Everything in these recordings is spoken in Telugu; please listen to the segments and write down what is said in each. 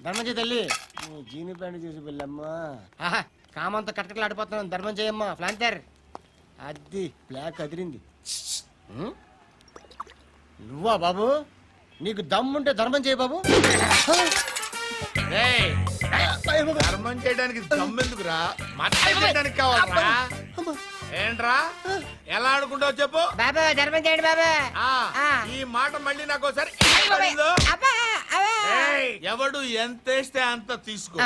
ధర్మం చేయి తల్లి. జీని ప్యాంట్ చూసి వెళ్ళమ్మా. ఆహా కామంతో కట్టకలు ఆడిపోతున్నాను. ధర్మం చేయమ్మా. ఫ్లాంతర్ అది బ్లాక్ అదిరింది. నువ్వా బాబు? నీకు దమ్ముంటే ధర్మం చేయి బాబు. ధర్మం చేయడానికి దమ్మెందుకురా? మర్యాద చేయడానికి కావాలరా? ఏంట్రా ఎలా ఆడుకుంటావు చెప్పు. బాబా ధర్మం చేయండి బాబా. ఈ మాట మళ్ళీ నాకు ఒకసారి ఎవడు ఎంత వేస్తే అంత తీసుకో.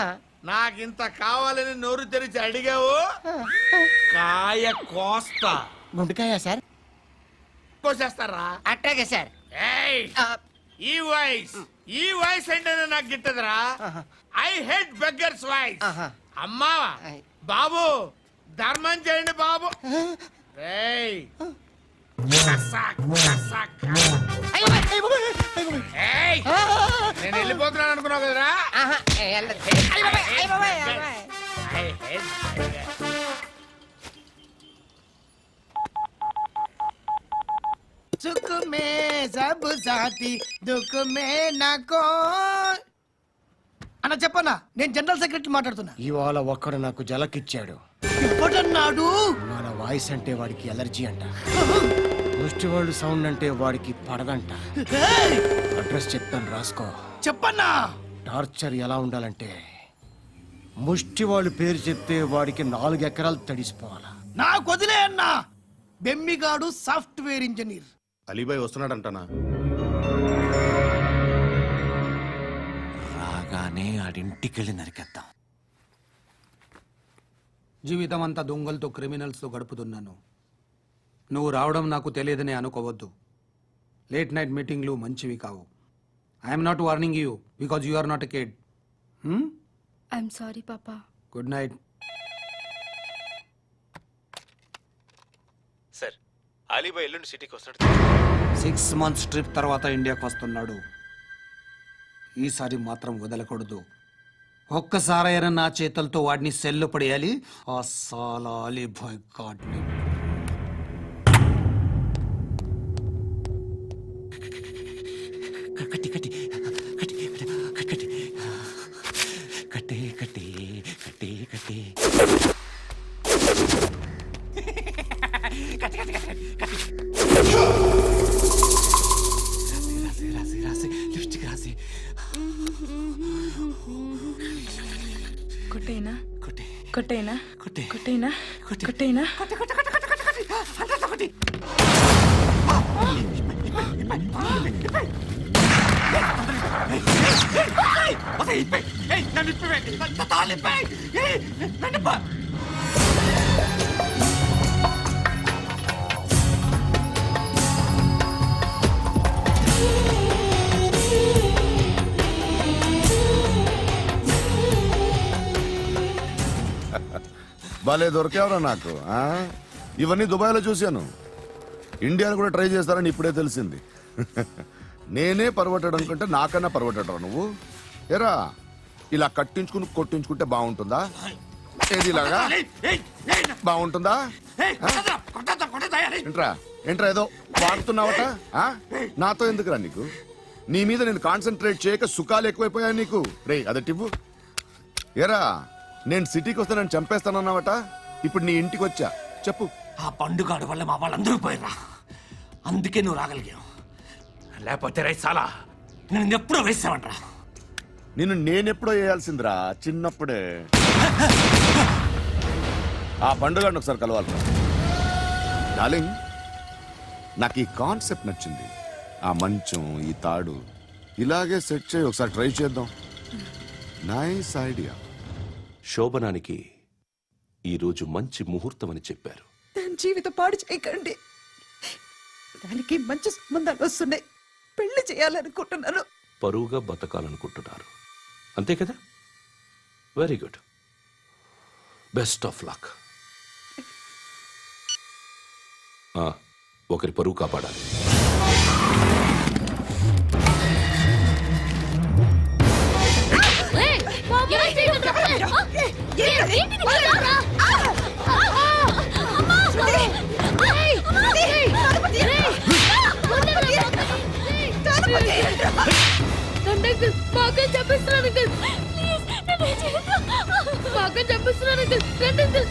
నాకింత కావాలని నోరు తెరిచి అడిగావు కాయ కోస్తా. గుండెకాయ సార్? కోసేస్తారా? అట్టాగే సార్. ఈ వాయిస్ ఏంటనే నాకు గిట్టదురా. I hate beggars voice. అమ్మా బాబు ధర్మం చేయండి బాబు. నేను వెళ్ళిపోతున్నాను అనుకున్నావు కదరా. सुख में सब साथी दुख में नाको. అన్న చెప్పన్నా, నేను జనరల్ సెక్రటరీ మాట్లాడుతున్నా. ఇవాళ ఒక్కడు నాకు జలకిచ్చాడు. ఇవ్వడన్నాడు. మన వాయిస్ అంటే వాడికి ఎలర్జీ అంట. ముష్టి వాళ్ళు సౌండ్ అంటే వాడికి పడదంట. అడ్రస్ చెప్తాను రాసుకో. చెప్పన్నా. టార్చర్ ఎలా ఉండాలంటే ముష్టి వాళ్ళు పేరు చెప్తే వాడికి 4 ఎకరాలు తడిసిపోవాలా. నాకు వదిలే అన్నా. బెమ్మిగాడు సాఫ్ట్వేర్ ఇంజనీర్. అలీబాయ్ వస్తున్నాడంటనా? రాగానే ఆడింటికెళ్ళి నరికేద్దాం. జీవితం అంతా దొంగలతో క్రిమినల్స్తో గడుపుతున్నాను. నువ్వు రావడం నాకు తెలియదని అనుకోవద్దు. లేట్ నైట్ మీటింగ్లు మంచివి కావు. I'm not warning you because you are not a kid. I'm sorry పాపా. Good night. సార్ అలీబాయ్ ఎల్లుండి సిటీకి వస్తాడు. 6 months ట్రిప్ తర్వాత ఇండియాకి వస్తున్నాడు. ఈసారి మాత్రం వదలకూడదు. ఒక్కసారైనా నా చేతులతో వాడిని సెల్లు పడేయాలి. ఆ సాలా అలీబాయ్ గాడ్ని. కట్టి కట్టి కట్టి కట్టి కట్టి కట్టి కట్టి కట్టి లిప్స్టిక్ రాసి కొట్టేనా కొట్టి కొట్టేనా కొట్టి కొట్టేనా కొట్టి కొట్టేనా కొట్టి భలే దొరికేవరా నాకు. ఇవన్నీ దుబాయ్లో చూశాను. ఇండియాలో కూడా ట్రై చేస్తారని ఇప్పుడే తెలిసింది. నేనే పర్వటడం కంటే నాకన్నా పర్వటడం నువ్వు. ఎరా ఇలా కట్టించుకుని కొట్టించుకుంటే బాగుంటుందా? ఏది ఇలాగా బాగుంటుందా? ఏంట్రా ఏంట్రా ఏదో వాడుతున్నావట. నాతో ఎందుకురా నీకు? నీ మీద నేను కాన్సన్ట్రేట్ చేయక సుఖాలు ఎక్కువైపోయాయి నీకు. రే అదటివ్వు. ఎరా నేను సిటీకి వస్తే నన్ను చంపేస్తానన్నావట. ఇప్పుడు నీ ఇంటికి వచ్చా. చెప్పు. ఆ పండుగాడు వల్ల మా వాళ్ళందరూ పోయిరా. అందుకే నువ్వు రాగలిగావు. లేకపోతే రైసాలా నేను ఎప్పుడో వేసావంట్రా. నిన్ను నేనెప్పుడో వేయాల్సిందిరా చిన్నప్పుడే. ఆ పండుగను ఒకసారి కలవాలి డార్లింగ్. నాకు ఈ కాన్సెప్ట్ నచ్చింది. ఆ మంచం ఈ తాడు ఇలాగే సెట్ చేయి. ఒకసారి ట్రై చేద్దాం. Nice idea. శోభనానికి ఈరోజు మంచి ముహూర్తం అని చెప్పారు. దాని జీవితం పాడు చేయకండి. దానికి మంచి సంబంధాలు వస్తున్నాయి. పెళ్లి చేయాలనుకుంటున్నాను. పరువుగా బతకాలనుకుంటున్నారు అంతే కదా? Very good. Best of luck. ఒకరి పరువు కాపాడాలి. బాగా నేను చంపిస్తున్నాను అంకుల్ ప్లీజ్ నన్ను చేయొద్దు మా అక్కని చంపిస్తున్నాను అంకుల్ రండి అంకుల్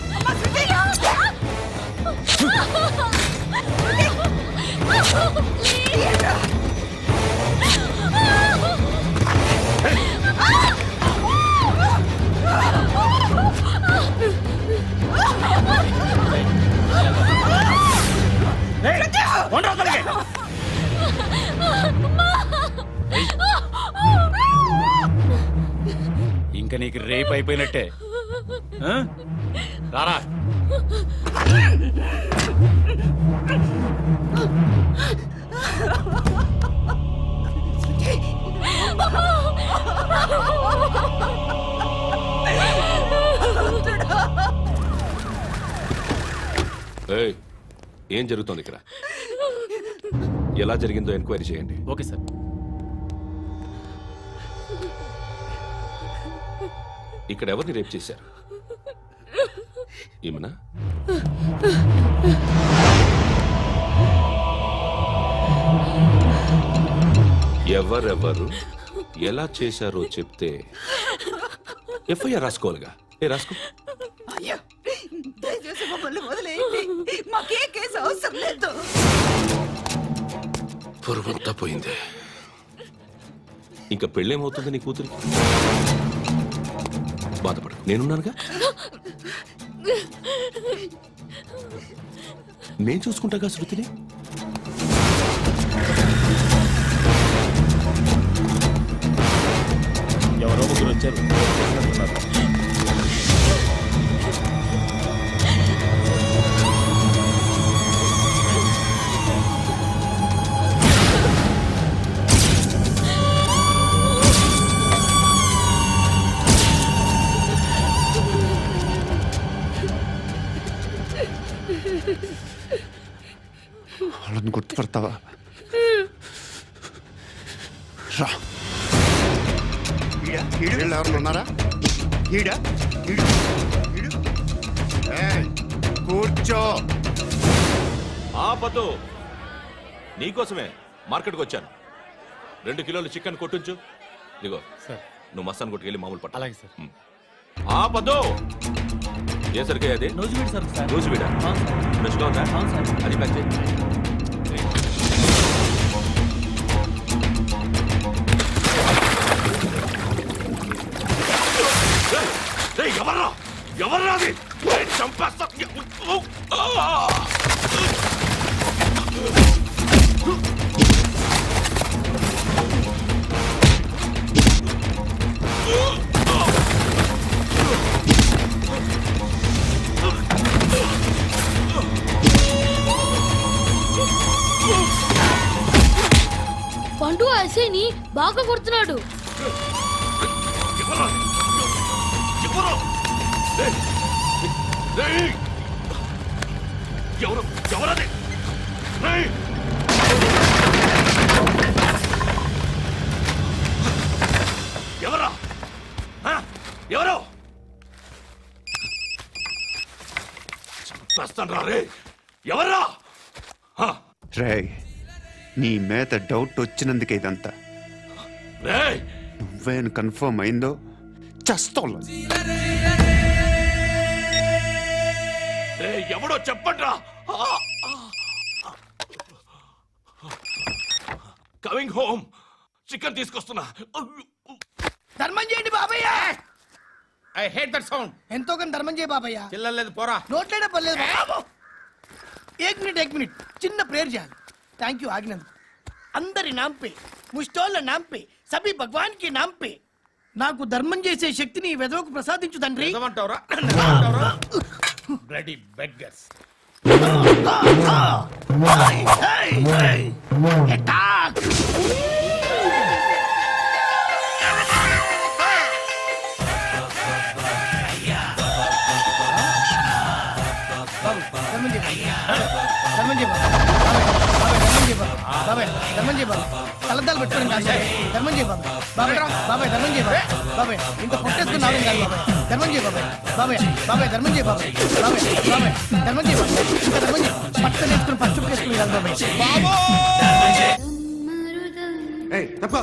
ఇంకా నీకు రేప్ అయిపోయినట్టే ఆ? రారా ఏయ్, ఏం జరుగుతోంది ఇక్కడ? ఎలా జరిగిందో ఎంక్వైరీ చేయండి. Okay sir. ఇక్కడ ఎవరిని రేప్ చేశారు? ఈమెనా? ఎవరెవరు ఎలా చేశారో చెప్తే ఎఫ్ఐఆర్ రాసుకోవాలిగా. రాసుకో. అయ్యో దయచేసి మమ్మల్ని వదిలేయండి మాకే కేసు అవసరం లేదు పొరువంతా పోయింది. ఇంకా పెళ్ళేమవుతుంది నీ కూతురికి? బాధపడు, నేనున్నానుగా. నేను చూసుకుంటాగా శృతిని. ఎవరో ముగ్గురు వచ్చారు. వాళ్ళని గుర్తుపడతావా? రా. వీళ్ళు ఎవరు ఉన్నారా? కూర్చో. ఆపదు, నీకోసమే మార్కెట్కి వచ్చాను. 2 కిలోలు చికెన్ కొట్టించు. ఇదిగో సార్. నువ్వు మస్తాన్ కొట్టుకెళ్ళి మామూలు పట్టు. అలాగే సార్. ఆపదు. ఏ సరికే అది? నూజివీడు సార్. సార్ నూజివీడా? ఫ్రెష్గా ఉందా? సార్. అది ప్యాక్ చేయి. ఎవర్రా ఎవర్రా అది? చంపేస్తా. పండు ఐసేని బాగా కొడుతున్నాడు. ఎవరది? ఎవరా? ఎవరు? చంపేస్తాను రా రే. ఎవర్రా? రే, నీ మీద డౌట్ వచ్చినందుకే ఇదంతా. రేయ్, నువ్వేను కన్ఫర్మ్ అయిందో చస్తావు. ఎవడో చెప్పండ్రా. Coming home. చికెన్ తీసుకొస్తున్నా. ధర్మం చేయండి బాబయ్య. I hate that sound. ఎంతో కొంత ధర్మం చేయ బాబయ్య. చిల్లలేదు పోరా. నోట్లేనే పర్లేదు బాబు. एक मिनट చిన్న ప్రేయర్ చేయాలి. థ్యాంక్ యూ ఆగినందుకు. అందరి నాम पे, ముష్టోళ్ళ नाम पे, सभी भगवान के नाम पे నాకు ధర్మం చేసే శక్తిని ఈ వెదవకు ప్రసాదించు తండ్రి. నిజమంటావురా? Bloody beggars. అటాక్. ధర్మం చేయ బాబా. కలద్దాలు పెట్టుకోండి కాదు ధర్మం చేయ బాబా. బాబాయ్ ధర్మం చేయ బాబాయ్. ఇంత పొట్టేసుకున్నావు కాదు బాబాయ్. ధర్మం చేయ బాబాయ్ ధర్మం చేయ బాబాయ్. ధర్మం చేయ బాబాయ్. ఇంకా ధర్మం చేయ. పట్టు నేర్చుకుని పచ్చుకు వేసుకుని కాదు బాబాయ్. తప్ప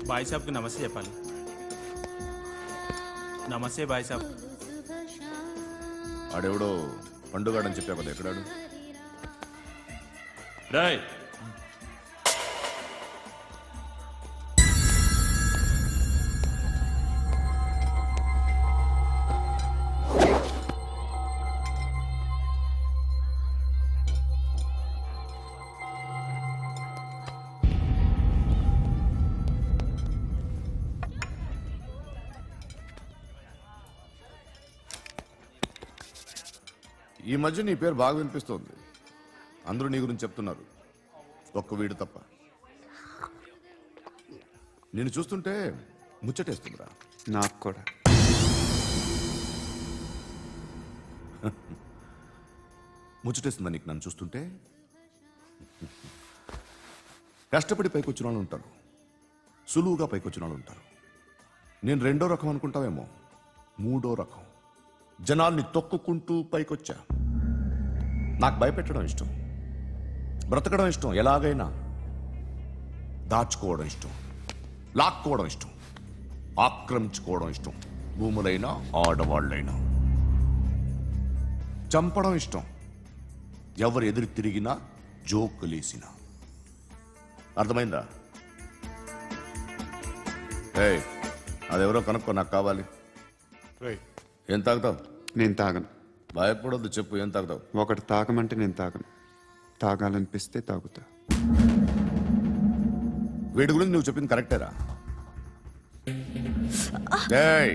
బాయ్ సాబ్కి నమస్తే చెప్పాలి. నమస్తే బాయ్ సాబ్. ఆడెవడో పండుగాడని చెప్పా కదా, ఎక్కడాడు? రాయ్ ఈ మధ్య నీ పేరు బాగా వినిపిస్తోంది. అందరూ నీ గురించి చెప్తున్నారు, ఒక్క వీడు తప్ప. నేను చూస్తుంటే ముచ్చటేస్తుందిరా. నాకు కూడా. ముచ్చటేస్తుందా నీకు నన్ను చూస్తుంటే? కష్టపడి పైకొచ్చిన వాళ్ళు ఉంటారు, సులువుగా పైకొచ్చిన వాళ్ళు ఉంటారు. నేను రెండో రకం అనుకుంటావేమో, మూడో రకం. జనాల్ని తొక్కుకుంటూ పైకొచ్చా. నాకు భయపెట్టడం ఇష్టం, బ్రతకడం ఇష్టం, ఎలాగైనా దాచుకోవడం ఇష్టం, లాక్కోవడం ఇష్టం, ఆక్రమించుకోవడం ఇష్టం. భూములైనా ఆడవాళ్ళైనా చంపడం ఇష్టం, ఎవరు ఎదురు తిరిగినా జోకులేసినా. అర్థమైందా? ఏయ్, అదెవరో కనుక్కో, నాకు కావాలి. ఏం తాగుతావు? నేను తాగను. భయపడొద్దు, చెప్పు ఏం తాగుతావు? ఒకటి తాగమంటే నేను తాగను. తాగాలనిపిస్తే తాగుతా. వీడి గురించి నువ్వు చెప్పింది కరెక్టేరా? ఏయ్,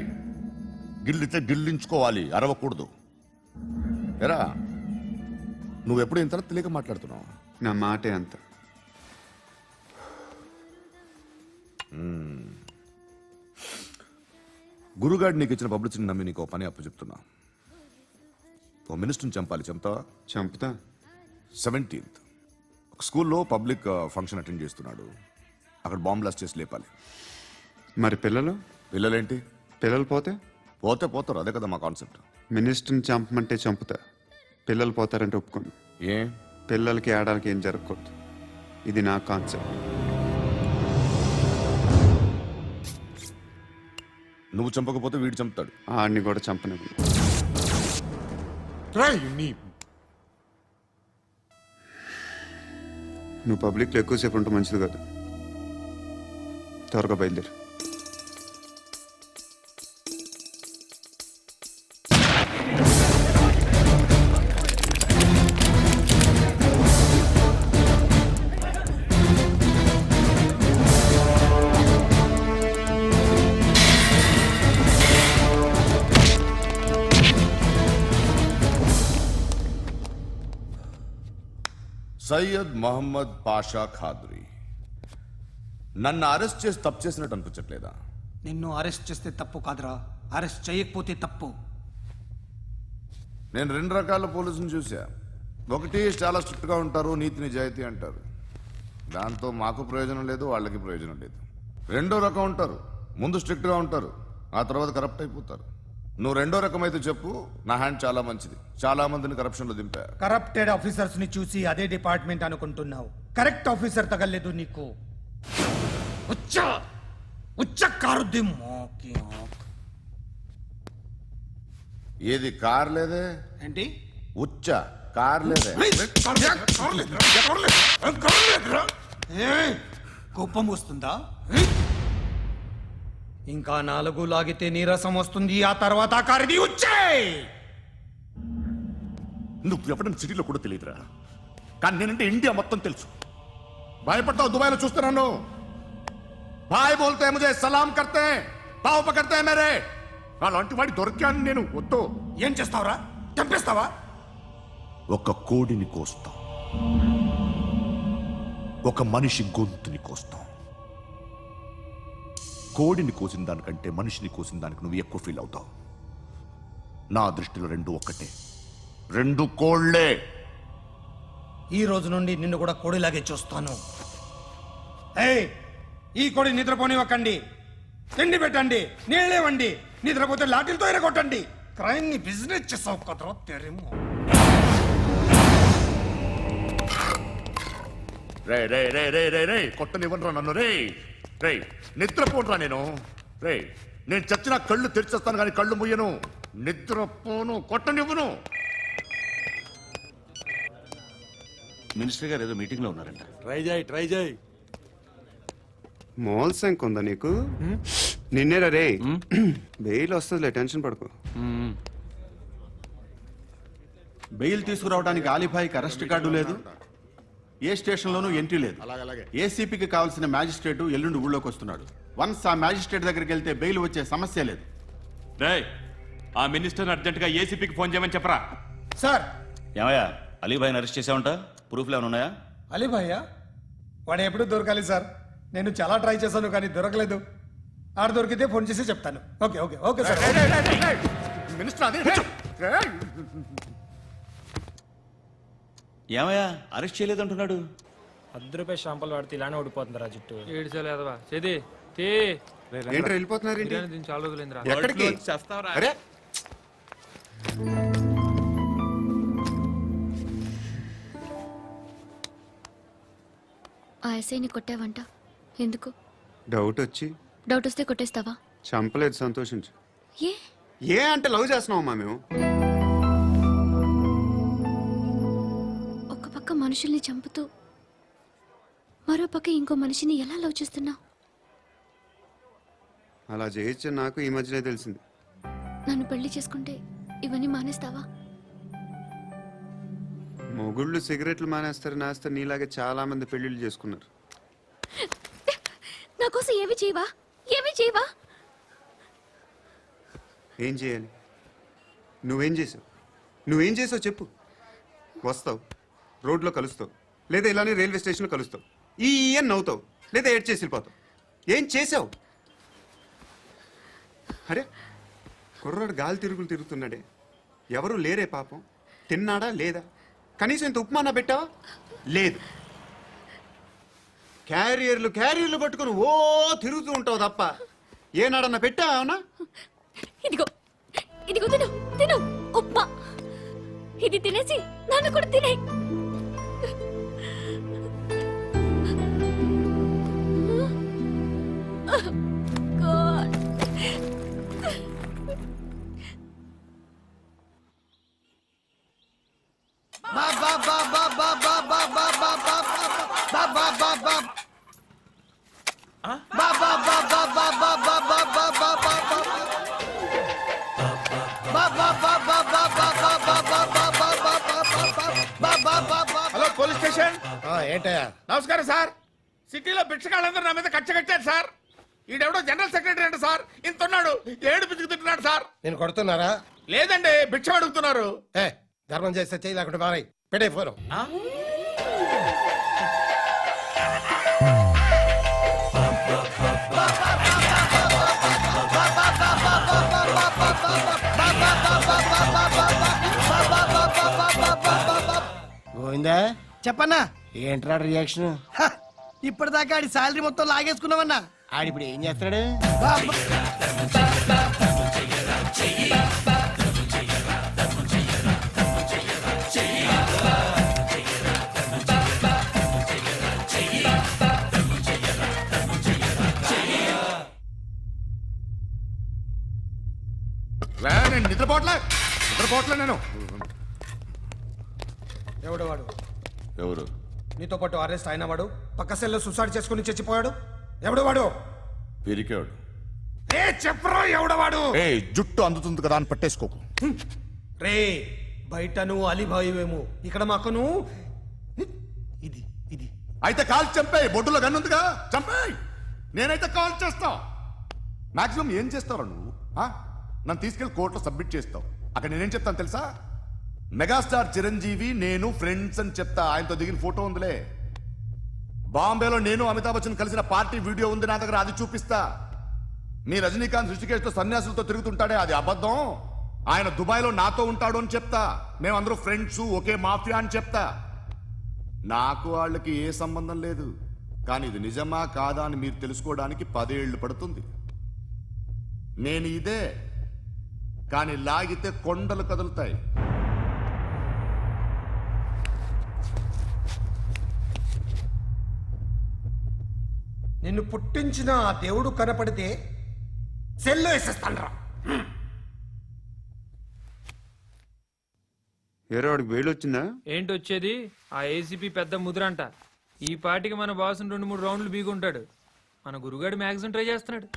గిల్లితే గిల్లించుకోవాలి, అరవకూడదు. ఎరా, నువ్వెప్పుడు ఇంత తెలియక మాట్లాడుతున్నావు? నా మాటే అంత. గురుగాడు నీకు ఇచ్చిన పబ్లిసిటీని నమ్మి నీకు పని అప్పు చెప్తున్నా. ఓ మినిస్టర్ని చంపాలి, చంపుతావా? చంపుతా. 17th ఒక స్కూల్లో పబ్లిక్ ఫంక్షన్ అటెండ్ చేస్తున్నాడు, అక్కడ బాంబ్ బ్లాస్ట్ చేసి లేపాలి. మరి పిల్లలు? పిల్లలేంటి? పిల్లలు పోతే? పోతే పోతారు, అదే కదా మా కాన్సెప్ట్. మినిస్టర్ని చంపమంటే చంపుతా, పిల్లలు పోతారంటే ఒప్పుకోను. ఏ? పిల్లలకి ఆడడానికి ఏం జరగకూడదు, ఇది నా కాన్సెప్ట్. నువ్వు చంపకపోతే వీడు చంపుతాడు. ఆడిని కూడా చంపనివ్వను. నువ్వు పబ్లిక్లో ఎక్కువసేపు ఉంటే మంచిది కాదు. త్వరగా బయలుదేరు. సయ్యద్ మహమ్మద్ పాషా ఖాద్రీ. నన్ను అరెస్ట్ చేసి తప్పు చేసినట్టు అనిపించట్లేదా? నిన్ను అరెస్ట్ చేస్తే తప్పు కాదురా, అరెస్ట్ చేయకపోతే తప్పు. నేను రెండు రకాల పోలీసుని చూసా. ఒకటి చాలా స్ట్రిక్ట్గా ఉంటారు, నీతి నిజాయితీ అంటారు, దాంతో మాకు ప్రయోజనం లేదు, వాళ్ళకి ప్రయోజనం లేదు. రెండో రకం ఉంటారు, ముందు స్ట్రిక్ట్గా ఉంటారు, ఆ తర్వాత కరప్ట్ అయిపోతారు. నువ్వు రెండో రకం అయితే చెప్పు, నా హ్యాండ్ చాలా మంచిది, చాలా మందిని కరప్షన్లో దింపా. కరప్టెడ్ ఆఫీసర్స్ ని చూసి అదే డిపార్ట్మెంట్ అనుకుంటున్నావు, కరెక్ట్ ఆఫీసర్ తగలేదు నీకు. ఏది కార్ లేదే? ఏంటి? ఉచ్చ కార్ లేదే? కోపం వస్తుందా? ఇంకా 4 లాగితే నీరసం వస్తుంది, ఆ తర్వాత కారిది వచ్చే. నువ్వు ఎప్పుడైనా సిటీలో కూడా తెలియదురా, కానీ నేనంటే ఇండియా మొత్తం తెలుసు. భయపడతావు, దుబాయ్లో చూస్తున్నాను. భాయ్ బోల్తే ముజే సలాం కర్తే, పావు పకర్తే మేరే. అలాంటి వాడి దొరికాను నేను. వద్దు. ఏం చేస్తావురా? చంపేస్తావా? ఒక కోడిని కోస్తాం, ఒక మనిషి గొంతుని కోస్తాం. కోడిని కోసిన దానికంటే మనిషిని కోసిన దానికి నువ్వు ఎక్కువ ఫీల్ అవుతావు. నా దృష్టిలో రెండు ఒక్కటే, రెండు కోళ్లే. ఈ రోజు నుండి నిన్ను కూడా కోడిలాగే చూస్తాను. ఏయ్, ఈ కోడి నిద్రపోనివ్వకండి, తిండి పెట్టండి, నీళ్ళేవండి, నిద్రపోతే లాఠీలతో ఎరగొట్టండి. క్రైమ్ ని బిజినెస్ చేసావు కదరా తెరేమో. రే రే రే రే రే రే కొట్టనివ్వనరా నన్ను రే రే నిద్రపోనరా నేను చచ్చిన కళ్ళు తెరిచేస్తాను కానీ కళ్ళు ముయ్యను, నిద్రపోను, కొట్టనివ్వను. మినిస్టర్ గారు ఏదో మీటింగ్ లో ఉన్నారంట. ట్రై చేయి. మోల్ సంక్ ఉందా నీకు? నిన్నేరా రే. బెయిల్ వస్తుందిలే, టెన్షన్ పడుకో. బెయిల్ తీసుకురావడానికి ఆలిభాయికి అరెస్ట్ కార్డు లేదు, ఏ స్టేషన్లోనూ ఎంట్రీ లేదు. ఏసీపీకి కావాల్సిన మ్యాజిస్ట్రేట్ ఎల్లుండి ఊళ్ళోకి వస్తున్నాడు. వన్స్ ఆ మ్యాజిస్ట్రేట్ దగ్గరికి వెళ్తే బెయిల్ వచ్చే సమస్య లేదు. ఆ మినిస్టర్ అర్జెంట్ గా ఏసీపీకి ఫోన్ చేయమని చెప్పరా. సార్ ఏమయ్యా అలీభాయిని అరెస్ట్ చేసావంట? ప్రూఫ్లు ఏమైనా ఉన్నాయా? అలీ భయ్యా వాడు ఎప్పుడు దొరకాలి సార్? నేను చాలా ట్రై చేశాను కానీ దొరకలేదు. ఆడ దొరికితే ఫోన్ చేసి చెప్తాను. Okay okay okay sir. Minister అది ఏమయ్యా అరెస్ట్ చేయలేదంటున్నాడు? ₹10 షాంపూలు వాడితే ఇలానే ఓడిపోతుందిరా జుట్టు. ఏంట్రా వెళ్ళిపోతున్నారు ఏంటి? ఎక్కడికి? అరే ఆ ఎస్ఐని కొట్టావంట, ఎందుకు? డౌట్ వచ్చి. డౌట్ వస్తే కొట్టేస్తావా? చంపలేదు, సంతోషించు. ఏ ఏ అంటే లవ్ చేస్తున్నావమ్మా మేము. ఒక పక్క మనుషుల్ని చంపుతూ మరో పక్క ఇంకో మనిషిని ఎలా లవ్ చేస్తున్నావు? అలా చేయొచ్చు నాకు ఈ మధ్యనే తెలిసింది. నన్ను పెళ్లి చేసుకుంటే ఇవన్నీ మానేస్తావా? మొగుళ్ళు సిగరెట్లు మానేస్తారు, నేస్తారు. నీలాగే చాలా మంది పెళ్లిళ్ళు చేసుకున్నారు. నా కోసం ఏమి చేయవా? ఏమి చేయవా? ఏం చేయాలి? నువ్వేం చేసావు? నువ్వేం చేసావు చెప్పు. వస్తావు, రోడ్లో కలుస్తావు, లేదా ఇలానే రైల్వే స్టేషన్లో కలుస్తావు, ఈ అని నవ్వుతావు, లేదా ఏడ్ చేసి వెళ్ళిపోతావు. ఏం చేసావు? అరే కుర్రాడు గాలి తిరుగులు తిరుగుతున్నాడే, ఎవరు లేరే పాపం. తిన్నాడా లేదా? కనీసం ఇంత ఉప్మానా పెట్టావా? లేదు. క్యారియర్లు పట్టుకుని ఓ తిరుగుతూ ఉంటావు తప్ప ఏనాడన్నా పెట్టావా? ఇదిగో ఇదిగో తిను తిను ఉప్మా. ఇది తినేసి నన్ను కూడా తినే. Hello police station. ఏంటయ్యా? నమస్కారం సార్. సిటీలో భిక్షగాళ్ళందరూ నా మీద కచ్చ కట్టారు సార్. ఈడెవడో జనరల్ సెక్రటరీ అంట సార్. ఇంత ఉన్నాడు, ఏడు పిచ్చుకు తింటున్నాడు సార్. నేను కొడుతున్నారా? లేదండి, భిక్ష అడుగుతున్నారు. ధర్మం చేస్తే చేయి, లేకుంటే మారాయి. పెట్టే ఫోను. గోవిందా చెప్పన్నా. ఏంట్రా రియాక్షన్? ఇప్పటిదాకా ఆడి శాలరీ మొత్తం లాగేసుకున్నావన్నా. ఆడిప్పుడు ఏం చేస్తున్నాడు? నేను నిద్రపోవట్లే నేను. ఎవడు వాడు? ఎవరు? నీతో పాటు అరెస్ట్ అయిన వాడు, పక్క సెల్లో సూసైడ్ చేసుకుని చచ్చిపోయాడు. ఎవడు వాడు? పిరికాడు. చెప్పరా ఎవడవాడు? జుట్టు అందుతుంది కదా అని పట్టేసుకోకు. రే బయట నువ్వు అలీబాయివేమో, ఇక్కడ మాకు నువ్వు ఇది ఇది. అయితే కాల్ చంపేయి, బొడ్డులో గన్నుందిగా చంపేయి. నేనైతే కాల్ చేస్తా. మాక్సిమం ఏం చేస్తావు నువ్వు? నన్ను తీసుకెళ్లి కోర్టులో సబ్మిట్ చేస్తావు. అక్కడ నేనేం చెప్తాను తెలుసా? మెగాస్టార్ చిరంజీవి నేను ఫ్రెండ్స్ అని చెప్తా. ఆయనతో దిగిన ఫోటో ఉందిలే. బాంబేలో నేను అమితాబ్ బచ్చన్ కలిసిన పార్టీ వీడియో ఉంది నా దగ్గర, అది చూపిస్తా. మీ రజనీకాంత్ ఋషికేష్ తో సన్యాసులతో తిరుగుతుంటాడే, అది అబద్ధం. ఆయన దుబాయ్లో నాతో ఉంటాడు అని చెప్తా. మేమందరూ ఫ్రెండ్స్, ఒకే మాఫియా అని చెప్తా. నాకు వాళ్ళకి ఏ సంబంధం లేదు. కానీ ఇది నిజమా కాదా అని మీరు తెలుసుకోవడానికి 10 ఏళ్లు పడుతుంది. నేను ఇదే, కానీ లాగితే కొండలు కదులుతాయి. నిన్ను పుట్టించిన ఆ దేవుడు కనపడితే సెల్లో వేసేస్తాను. ఏరో వాడికి బెయిల్ వచ్చిందా? ఏంటి వచ్చేది? ఆ ఏసీపీ పెద్ద ముద్రంట. ఈ పాటికి మన బాసును 2-3 రౌండ్లు బీగుంటాడు. మన గురుగాడు మ్యాక్సిమం ట్రై చేస్తున్నాడు.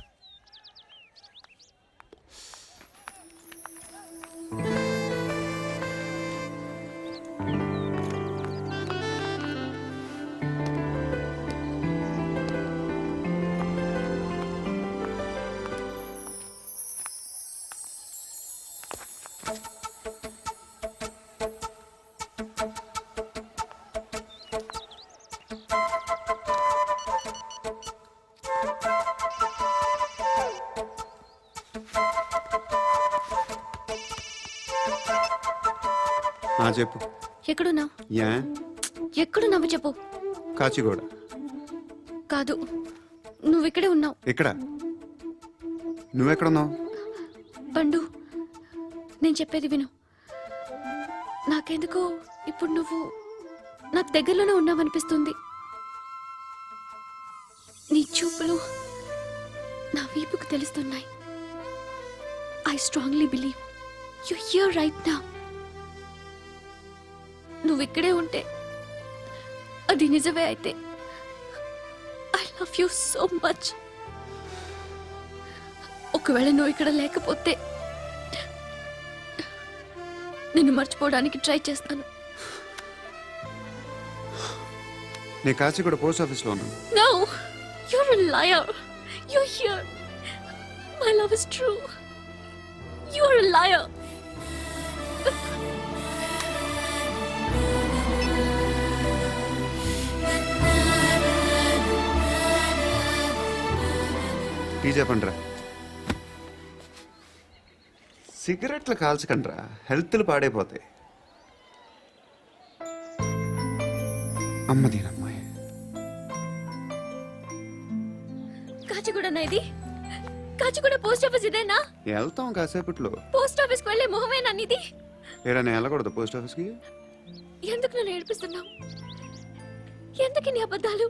చెప్పు. ఎక్కడున్నావు? యా ఎక్కడున్నావు చెప్పు. కాచిగూడ. కాదు, నువ్వు ఇక్కడే ఉన్నావు. ఎక్కడ? నువ్వెక్కడున్నావు? పండు, నేను చెప్పేది విను. నాకెందుకో ఇప్పుడు నువ్వు నాకు దగ్గరలోనే ఉన్నావనిపిస్తుంది. నీ చూపులు నా వీపుకు తెలుస్తున్నాయి. I strongly believe you here right now. నువ్వు ఇక్కడే ఉంటే అది నిజమే అయితే I love you so much. ఒకవేళ నువ్వు ఇక్కడ లేకపోతే నిన్ను మర్చిపోవడానికి ట్రై చేస్తాను. నేను కాచిగూడ పోస్ట్ ఆఫీస్లో ఉన్నాను. No, you're a liar. You're here. My love is true. You're a liar. Tea చెప్పండిరా. సిగరెట్లు కాల్చకండ్రా, హెల్త్లు పాడైపోతాయి. అమ్మ దీనమ్మాయి. కాచిగూడనా ఇది? కాచిగూడ పోస్ట్ ఆఫీస్ ఇదేనా? వెళ్తాం కాసేపట్లో. పోస్ట్ ఆఫీస్కి వెళ్ళే మొహమేనా నీది? ఏరా నేను వెళ్ళకూడదు పోస్ట్ ఆఫీస్కి? ఎందుకు నన్ను ఏడిపిస్తున్నావు? ఎందుకు నీ అబద్ధాలు?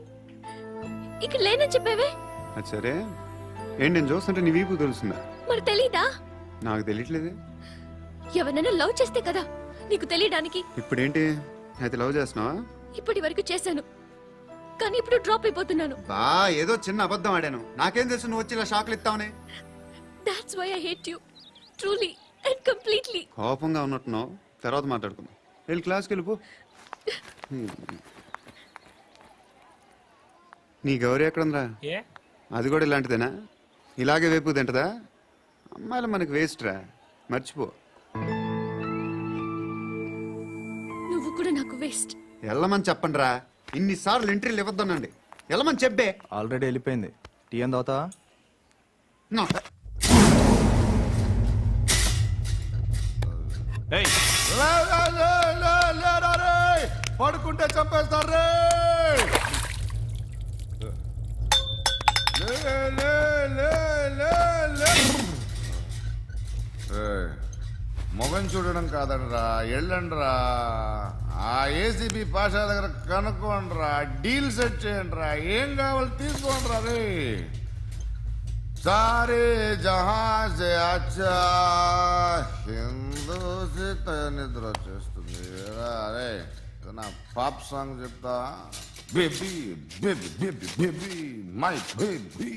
ఇక్కడ లేనని చెప్పేవే. అది సరే, ఏంటి నేను చూస్తుంటే నీ వీపు తెలుస్తుందా? మరి తెలీదా? నాకు తెలియట్లేదే. ఎవరైనా లవ్ చేస్తే కదా నీకు తెలియడానికి. ఇప్పుడేంటి అయితే లవ్ చేస్తున్నావా? ఇప్పటి వరకు చేశాను, కానీ ఇప్పుడు డ్రాప్ అయిపోతున్నాను. బా ఏదో చిన్న అబద్ధం ఆడాను. నాకేం తెలుసు నువ్వు వచ్చి ఇలా షాక్లు ఇస్తావని. That's why I hate you. Truly and completely. కోపంగా ఉన్నట్టున్నావు, తర్వాత మాట్లాడుకుందాం. వెళ్ళి క్లాస్కి వెళ్ళిపో. నీ గౌరీ ఎక్కడుందిరా? అది కూడా ఇలాంటిదేనా? ఇలాగే వేపు తింటదా? అమ్మాయిలు మనకి వేస్ట్ రా, మర్చిపో. నువ్వు కూడా నాకు వేస్ట్. వెళ్ళమని చెప్పండి రా. ఇన్నిసార్లు ఎంట్రీలు ఇవ్వద్దనండి. వెళ్ళమని చెప్పే. ఆల్రెడీ వెళ్ళిపోయింది. టీ ఏం తాగుతావా? పడుకుంటే చంపేస్తారు రే. మొగం చూడడం కాదండ్రా, ఎళ్ళండ్రా. ఆ ఏసీబీ పాషా దగ్గర కనుక్కోండ్రా, డీల్ సెట్ చేయండిరా, ఏం కావాలి తీసుకోండిరా రే. సారే జహాజే అచ్చా హిందూ సీత నిద్ర వచ్చేస్తుంది. అరే నా పాప్ సాంగ్ చెప్తా. Baby baby baby baby my baby.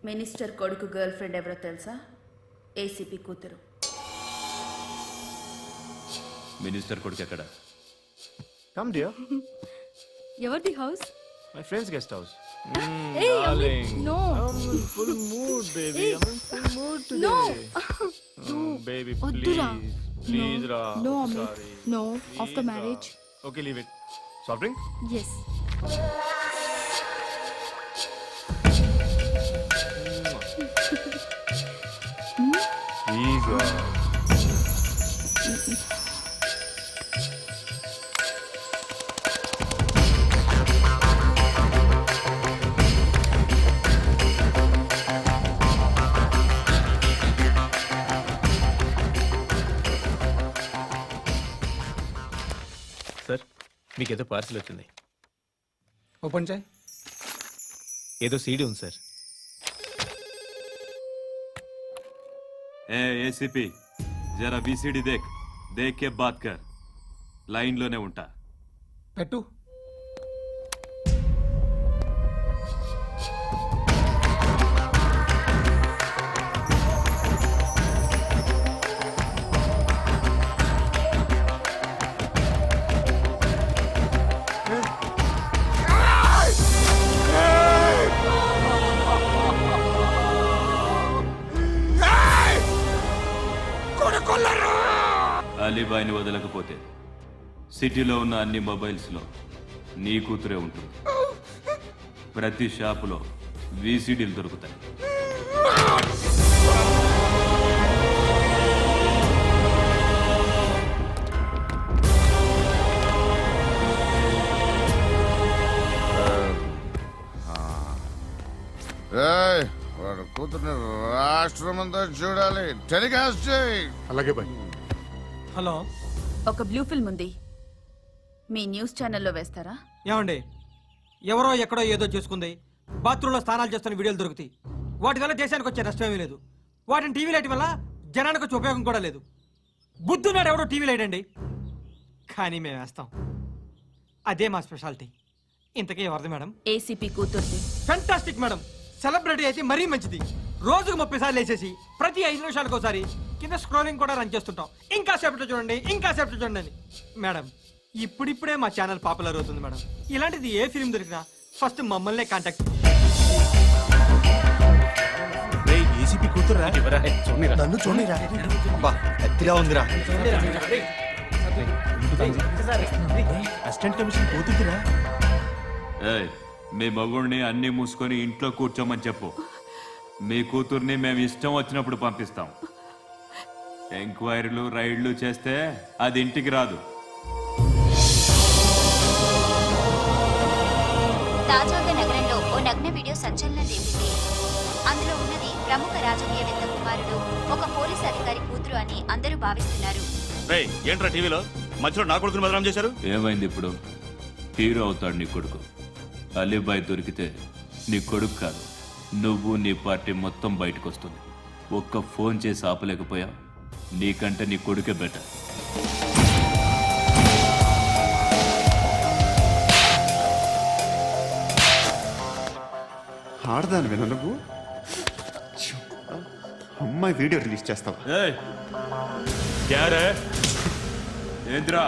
Minister కొడుకు గర్ల్ ఫ్రెండ్ ఎవరో తెలుసా? ఏసీపీ కూతురు. మినిస్టర్ కొడుకు ఎక్కడ? Come dear. ఎవరిది house? My friends guest house. Hey, Amit, no. Full mood baby. I am full mood today. No. Baby వద్దురా. ప్లీజ్ రా. No, Amit. No. After marriage. Okay leave it. Soft drink? Yes. Ego. Sir, మీకేదో పార్సిల్ వచ్చింది. ఓపెన్ చేయి. ఏదో సీడీ ఉంది సార్. ఏసీపీ జరా బీసీడీ దేక్ కే బాత్ కర్. లైన్ లోనే ఉంటా. పెట్టు. అలీబాయిని వదలకపోతే సిటీలో ఉన్న అన్ని మొబైల్స్లో నీ కూతురే ఉంటుంది. ప్రతి షాపులో వీసీడీలు దొరుకుతాయి. వాడు కూతుర్ని రాష్ట్రమంతా చూడాలి. టెలికాస్ట్ చేయి. అలాగే బాయ్. హలో, ఒక బ్లూ ఫిల్మ్ ఉంది, మీ న్యూస్ ఛానల్లో వేస్తారా? ఏమండి, ఎవరో ఎక్కడో ఏదో చేసుకుంది, బాత్రూంలో స్నానాలు చేస్తున్న వీడియోలు దొరుకుతాయి. వాటి వల్ల దేశానికి వచ్చే నష్టం ఏమీ లేదు. వాటిని టీవీ లైట్ వల్ల జనానికి వచ్చే ఉపయోగం కూడా లేదు. బుద్ధున్నాడు ఎవడో టీవీ లైట్ అండి, కానీ మేము వేస్తాం. అదే మా స్పెషాలిటీ. ఇంతకీ ఎవరిది మేడం? ఏసీపీ కూతుర్ది. Fantastic madam. సెలబ్రిటీ అయితే మరీ మంచిది. రోజుకు 30 సార్లు వేసేసి ప్రతి 5 నిమిషాలకు ఒకసారి కింద స్క్రోలింగ్ కూడా రన్ చేస్తుంటాం. ఇంకా సేపట్లో చూడండి, ఇంకా సేపట్లో చూడండి అని. మేడం, ఇప్పుడిప్పుడే మా ఛానల్ పాపులర్ అవుతుంది మేడం. ఇలాంటిది ఏ ఫిల్మ్ దొరికినా ఫస్ట్ మమ్మల్నే కాంటాక్ట్. ఏసీపీ కూతురా? నన్ను చూడరా, ఎత్తిలా ఉందిరా. అసిస్టెంట్ కమిషన్ కూతురా? మీ మగుడిని అన్ని మూసుకొని ఇంట్లో కూర్చోమని చెప్పు. మీ కూతుర్ని మేము ఇష్టం వచ్చినప్పుడు పంపిస్తాం. ఎంక్వైరీలు రైడ్లు చేస్తే అది ఇంటికి రాదు. తాజాగా నగరంలో ఓ నగ్న వీడియో సంచలనం రేపింది. అందులో ఉన్నది ప్రముఖ రాజకీయవేత్త కుమారుడు, ఒక పోలీస్ అధికారి కూతురు అని అందరూ భావిస్తున్నారు. ఏంట్రా టీవీలో మధ్యలో నా కొడుకుని బదనాం చేశారు? ఏమైంది ఇప్పుడు? హీరో అవుతాడు నీ కొడుకు. అలీబాయ్ దొరికితే నీ కొడుకు కాదు, నువ్వు నీ పార్టీ మొత్తం బయటకు వస్తుంది. ఒక్క ఫోన్ చేసి ఆపలేకపోయా, నీకంటే నీ కొడుకే బెటర్. ఆడదాని విన నువ్వు అమ్మాయి వీడియో రిలీజ్ చేస్తావా? ఏంద్రా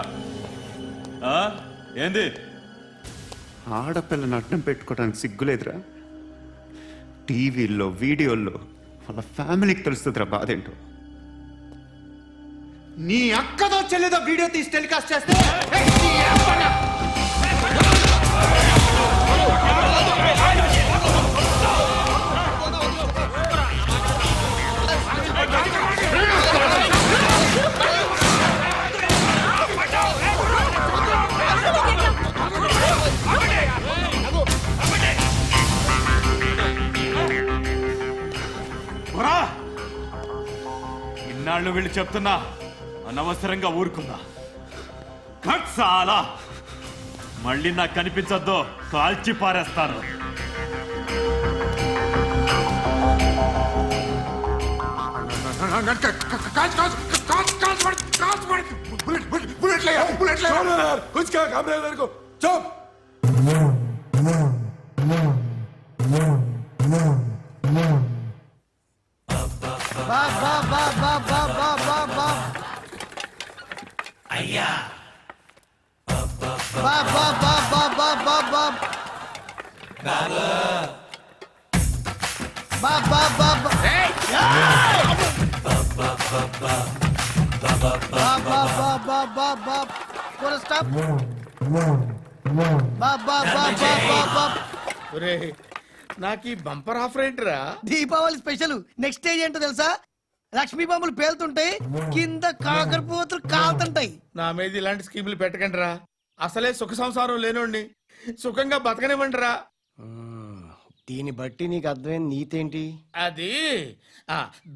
ఏంది? ఆడపిల్లని అడ్డం పెట్టుకోవడానికి సిగ్గులేదురా? టీవీల్లో వీడియోల్లో వాళ్ళ ఫ్యామిలీకి తెలుస్తుందిరా బాధేంటో. నీ అక్కదో చెల్లిదో వీడియో తీసి టెలికాస్ట్ చేస్తే ఇన్నాళ్ళు వీళ్ళు చెప్తున్నా అనవసరంగా ఊరుకుందా. చాలా మళ్ళీ నాకు కనిపించద్దో కాల్చి పారేస్తాను. అయ్యా నాకు ఈ బంపర్ ఆఫర్ ఏంటిరా? దీపావళి స్పెషల్. నెక్స్ట్ స్టేజ్ ఏంటో తెలుసా? లక్ష్మీ బాంబులు పేలుతుంటాయి, కింద కాకరపోతులు కాలుతుంటాయి. నా మీద ఇలాంటి స్కీములు పెట్టకండి రా. అసలే సుఖ సంసారం లేనోడిని సుఖంగా బతకనివ్వండి రా. దీన్ని బట్టి నీకు అర్థమైన నీతేంటి? అది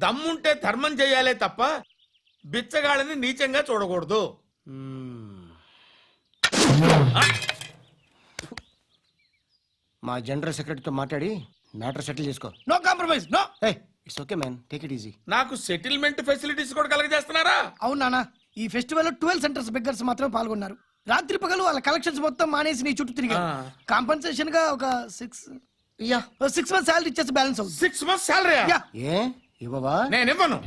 దమ్ముంటే ధర్మం చెయ్యాలే తప్ప బిచ్చగాళ్ళని నీచంగా చూడకూడదు. మా జనరల్ సెక్రటరీతో మాట్లాడి మ్యాటర్ సెటిల్ చేసుకో. No compromise no. It's okay man, take it easy. నాకు సెటిల్మెంట్ ఫెసిలిటీస్ కూడా కలగజేస్తున్నారా? అవును నాన్న, ఈ ఫెస్టివల్ లో 12 సెంటర్స్ బెగ్గర్స్ మాత్రం పాల్గొన్నారు. రాత్రి పగలు వాళ్ళ కలెక్షన్స్ మొత్తం మానేసి నీ చుట్టూ తిరిగారు. కాంపన్సేషన్ గా ఒక 6 మంత్స్ సాలరీ ఇచ్చేసి బ్యాలెన్స్ అవుతుంది. 6 months salary? Yeah. ఏ ఇవ్వవా? నేను ఇవ్వను.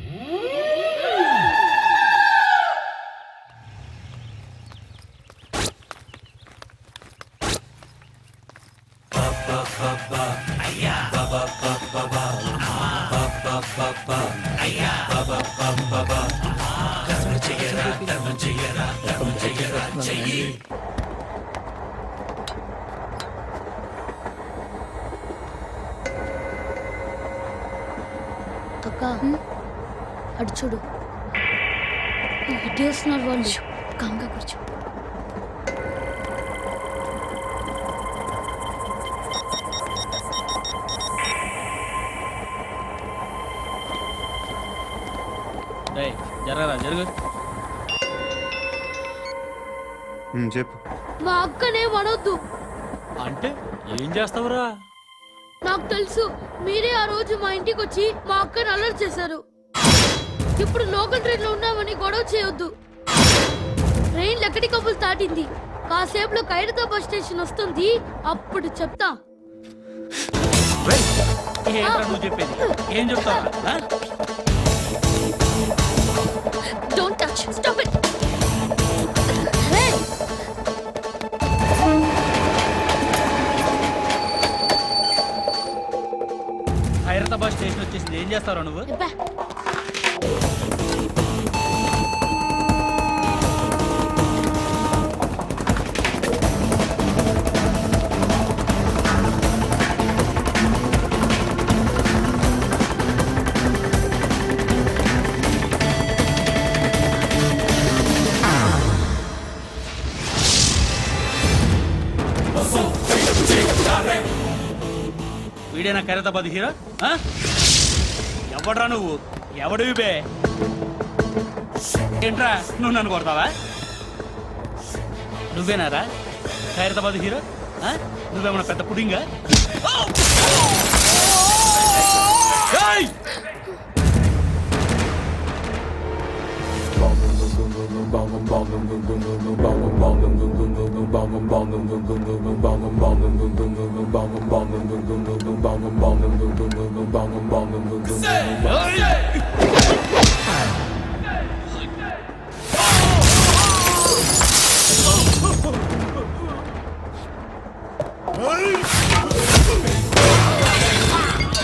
అక్క అటు చూడు, ఇటు వస్తున్నారు వాళ్ళు. కామ్గా కూర్చో. జరగరా జరుగు. చెప్పు. మా అక్కనే వనొద్దు. అంటే ఏం చేస్తావురా? నాకు తెలుసు, మీరే ఆ రోజు మా ఇంటికి వచ్చి మా అక్కని అల్లరి చేశారు. ఇప్పుడు లోకల్ ట్రైన్ లో ఉన్నామని గొడవ చేయొద్దు. ట్రైన్ ఎక్కడి కబులు దాటింది. కాసేపులో ఖైరతాబాద్ స్టేషన్ వస్తుంది, అప్పుడు చెప్తా. నువ్వు చెప్పేది ఏం చెప్తావా? Don't touch. Stop it. Khairatabad station వచ్చేసింది, ఏం చేస్తారా నువ్వు? వీడేనా ఖైరతాబాద్ హీరో? ఎవడ్రా నువ్వు? ఎవడివి బే? ఏంట్రా నువ్వు నన్ను కొడతావా? నువ్వేనారా ఖైరతాబాద్ హీరో? నువ్వేమన్నా పెద్ద పుడింగా?